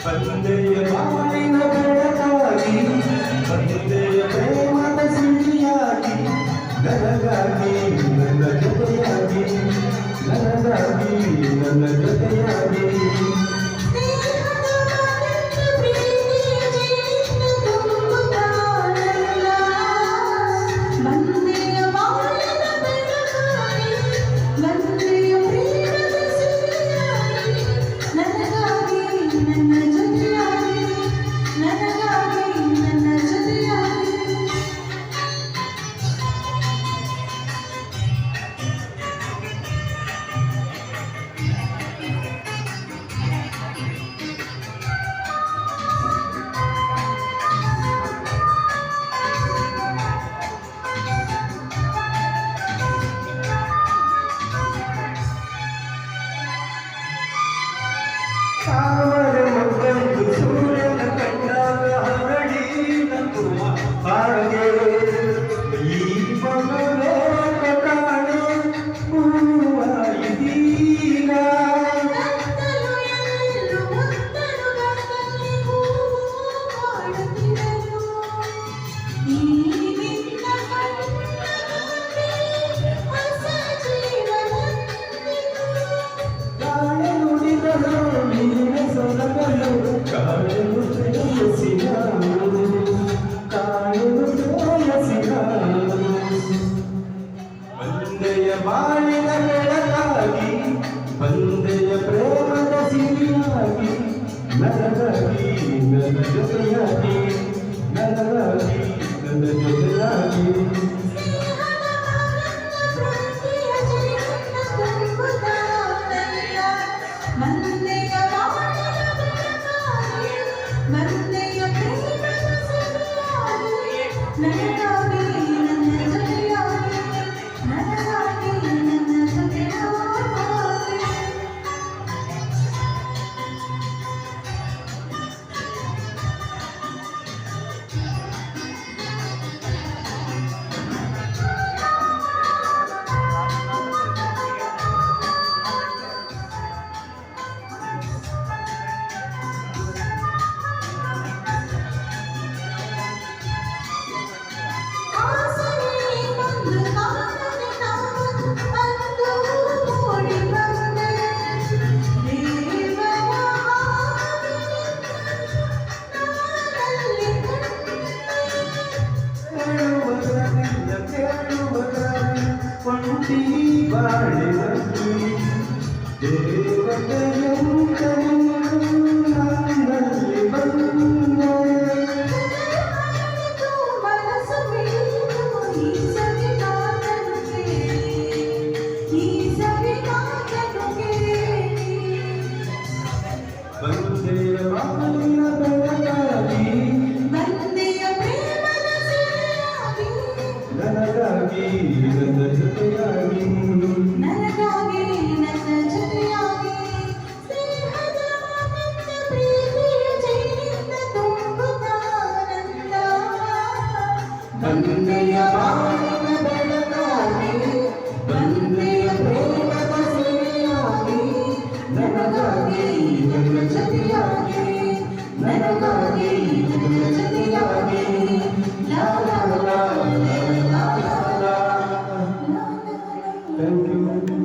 ಬಂದೆಯ ಬಾಳಿನ ಬೆಳಕಾಗಿ ಬಂದೆಯ ಪ್ರೇಮದ ಸಿಹಿಯಾಗಿ ನನಗಾಗಿ ನನ್ನ ಜೊತೆಯಾಗಿ ನನಗಾಗಿ ನನ್ನ ಜೊತೆಯಾಗಿ ಸಾವರ ಮಕ್ಕಳು ಸೂರ್ಯನ ಕಂಡಾಗ ಹರಡಿ ನಗುವ ಹಾಗೆ ಈ ಮಗನೇ ಕಾಣೆ ಹೂವ ಇದೀಗ ಬಂದೆಯ ಬಾಳಿನ ಬೆಳಕಾಗಿ ಬಂದೆಯ ಪ್ರೇಮದ ಸಿಹಿಯಾಗಿ ನನಗಾಗಿ ನನ್ನ ಜೊತೆಯಾಗಿ ನನಗಾಗಿ ನನ್ನ ಜೊತೆಯಾಗಿ ನನಗಾಗಿ ನನ್ನ ಜೊತೆಯಾಗಿ ನನಗಾಗಿ ನನ್ನ ಜೊತೆಯಾಗಿ ಸ್ನೇಹದ ಮಾತಿನ ಪ್ರೀತಿಯ ಜೀವಿತ ತುಂಬುತ್ತಾನಂದ ಬಂದೆಯ ಬಾಳಿನ ಬೆಳಕಾಗಿ ಬಂದೆಯ ಪ್ರೇಮದ ಸಿಹಿಯಾಗಿ ನನಗಾಗಿ ನನ್ನ ಜೊತೆಯಾಗಿ ನನಗಾಗಿ ನನ್ನ ಜೊತೆಯಾಗಿ ಲಾ ಲಾ ಲಾ. Thank you.